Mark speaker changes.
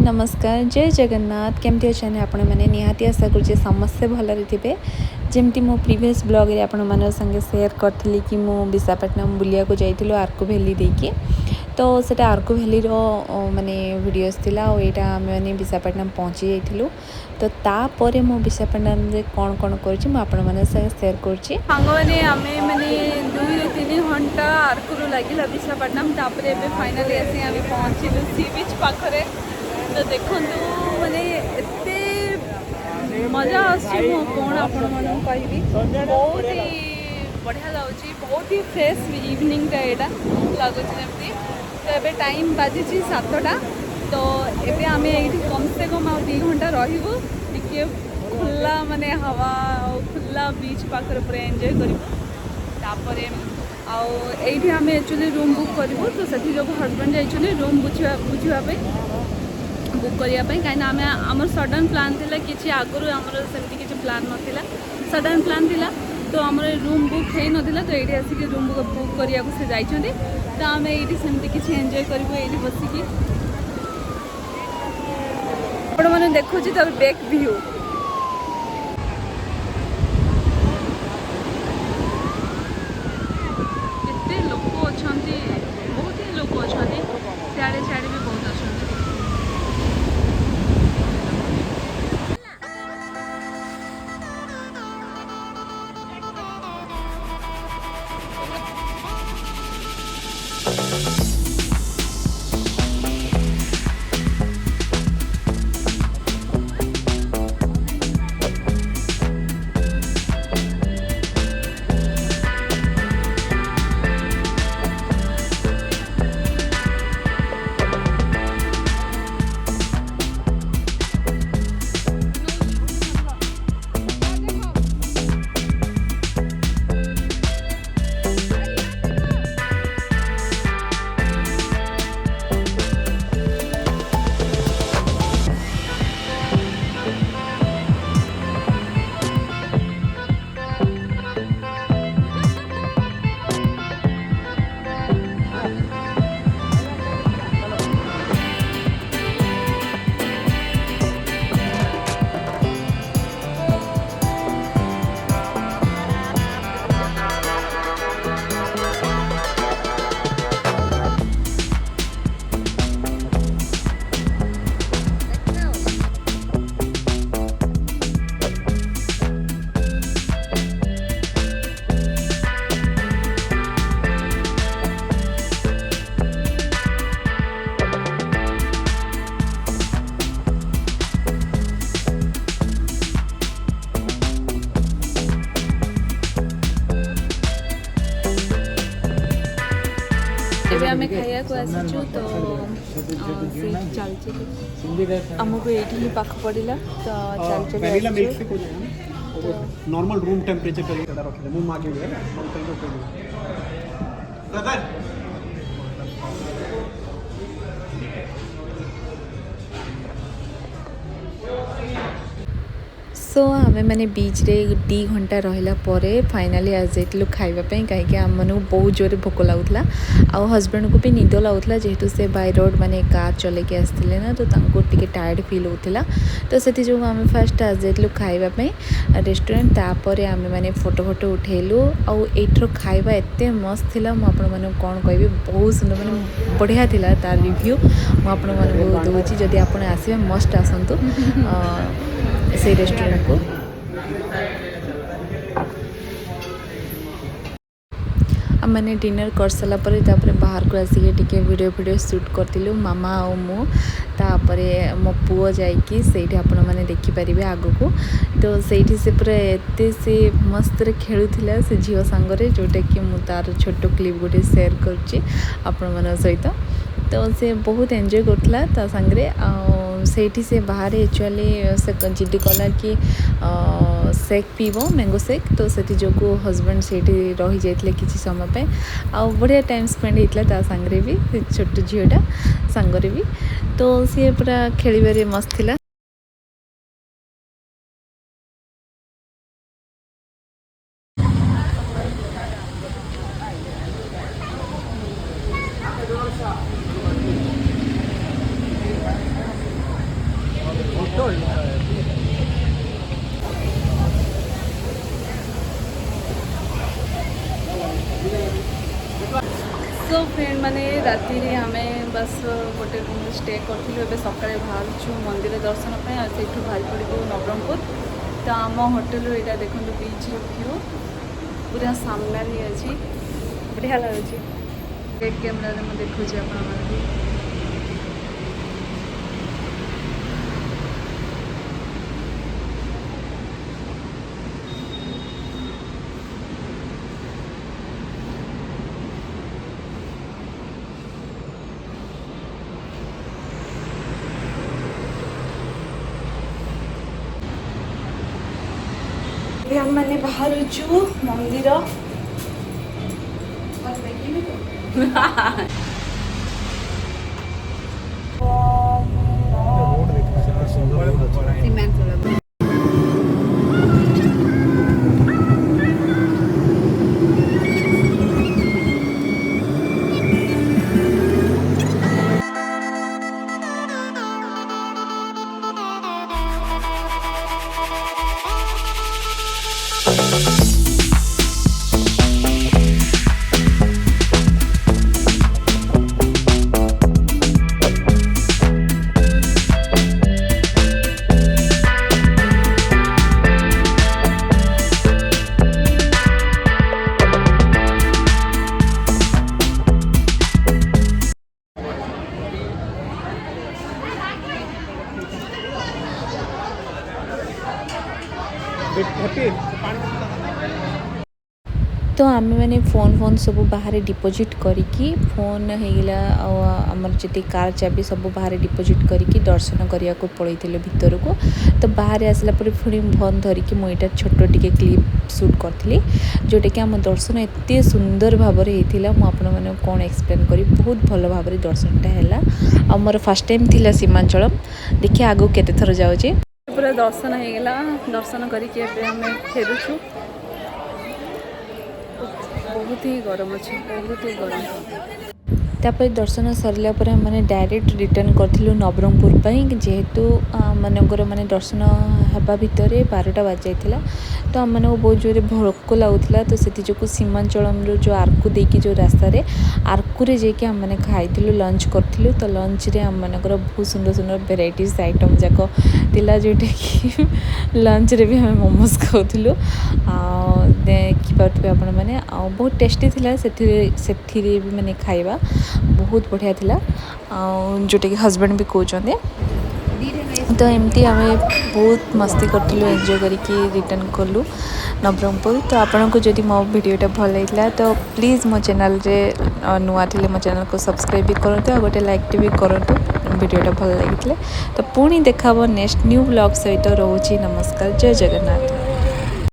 Speaker 1: नमस्कार जय जगन्नाथ केमती अच्छा आपण मैंने निहाती आशा करुचे समस्ते भलरे थे जमती मो प्रीवियस ब्लॉग रे आपण मान संगे शेयर करी कि मु विशाखापट्टनम बुलिया को जाइलु आर्को वैली देकी तो सेटा आर्को वैली रो माने वीडियोस थिला और एटा आम मैंने विशाखापट्टनम पहुँची जाइलु तो तापर मो विशाखापट्टनम रे कौन कौन कर आपण मान संगे शेयर करुचे
Speaker 2: सांगने आमे माने 2-3 घंटा आर्को लगिला विशाखापट्टनम तापर एबे फाइनली आसी आमे पहुँचिलु सी बीच पाखरे तो देखो मैंने एते मजा आसी कौन आपण मन कहि बहुत ही बढ़िया लगे बहुत ही फ्रेश इवनिंग यहाँ लगुच जमी तो ये टाइम बाजी 7टा तो ये आम ये कम से कम आ 2 घंटा रही खुला माने हवा खुला बीच पाखर पूरा एंजॉय कर आम एक्चुअली रूम बुक करूँ तो से जो हजबैंड जाइए रूम बुझापी बुक करने कहीं आम सडन प्लान थिला कि आगु आमर सेमती किसी प्लान नाला सडन प्लान थिला तो आम रूम बुक हो नाला तो ये आसिक रूम बुक करने से जाइए तो आम ये सेमती किसी एंजॉय करूँ ये बसिकी आपण मैंने देखुँ तो बैक व्यू केते लोक अच्छा बहुत ही लोक अच्छा सियाड़े सियाड़े भी बहुत अच्छा आम खाया को आसीचु तो चलची आमको ये पाख पड़ा तो चल
Speaker 3: नॉर्मल रूम टेम्परेचर करिए रखिए मुँह मागे
Speaker 1: सो आमे मैंने बीच रे 2 घंटा रहिला परे फाइनली आज जाइलु खाइबापी कहीं आम मन बहुत जोरे भोक लगुला आ हजबैंड को भी निद लगुला जेहेतु से बाय रोड माने कार चले के आसते ना तो टे टायर्ड फिल होता तो से जो आम फास्ट आज जाइलु खाइबापी रेस्टोरेंट तापर आम मैंने फोटो फोटो उठेलु आईठर खाइबा एते मस्त थिला मु आपण माने कौन कहबी बहुत सुंदर माने बढ़िया थिला तार रिव्यू मु आपण माने दूची जदि आपण आसीबे मस्ट आसंतु से रेस्टोरेंट को मैंने डिनर कर सारा पर बाहर को आसिक टिके वीडियो शूट करूँ मामा और मु तापर मो पुओ जाकि आपण मैंने देखिपारे आग को तो से से पूरा एत से मस्त खेलुला से झील सांगरे जोटा कि मु तार छोट क्लिप गोटे शेयर करुच्ची आपण मान सहित तो से बहुत एंजॉय करता ता सांगरे सेठी से बाहर एक्चुअली से जिद्दी कला कि सेक पीब मैंगो सेक तो से जो हजबैंड से रही जाते किसी समय पे आ बढ़िया टाइम स्पेंड होता ता सांगरे भी छोट झीटा सांगरे भी तो सी पूरा खेल मस्त थिला।
Speaker 2: सो फ्रेंड मैंने राति आम बस गोटे रूम स्टे करूँ ए सका बाहर मंदिर दर्शन से बाहर पड़ू नवरंगपुर तो आम होटेल यहाँ देखो बीच व्यू पूरा सामने ही अच्छी बढ़िया लगुच बैक कैमेरा मुझे देखुची आप हम मैंने बाहर मंदिर
Speaker 3: हैप्पी
Speaker 1: तो आम मैंने फोन सब बाहर डिपोजिट करिकी फोन होगा आमर जी कार चाबी सब बाहर डिपोजिट करिकी दर्शन करने को पड़े भीतर को तो बाहर आसला पुणी फोन धरिकी मुझे छोट टिके क्लिप शूट करी जोटा कि आम दर्शन एत सुंदर भाव में कौन एक्सप्लेन करी बहुत भल भाव दर्शनटा है मोर फर्स्ट टाइम थिला सीमांचलम देखिए आगो केते थर जाऊँगी
Speaker 2: पूरा दर्शन होगा दर्शन करके फेरुछु बहुत ही गरम अच्छे बहुत ही गरम
Speaker 1: तापर दर्शन सरला पर मैंने डायरेक्ट रिटर्न करूँ नवरंगपुर जेहेतु मनकर माने दर्शन हवा भितर 12टा बाज जाता तो आम मानक बहुत जोर भोक लगुला तो से जो सीमांचलम जो आरकू देकी जो रास्तार आरकूरे जाकि आम मैंने खाई लंच करूँ तो लंच रे आम मानकर बहुत सुंदर सुंदर भेराइटीज आइटम जाक तिला जोटा कि लंच रे भी आम मोमोज खाऊँ देखिपे आपण मैंने बहुत टेस्टी थिला से भी मैंने खाइबा बहुत बढ़िया थिला जोटा कि हस्बैंड भी कहते तो एमती आम बहुत मस्ती करूँ एंजॉय करके रिटर्न कलु नवरंगपुर तो आपन को जदि मो वीडियोटा भल लगा तो प्लीज़ मो चैनल रे नुआ थे मो चैनल को सब्सक्राइब भी करूँ और गोटे लाइक भी करूँ वीडियोटा भल लगी तो पुणी देखा नेक्स्ट न्यू ब्लॉग सहित रोची नमस्कार जय जगन्नाथ।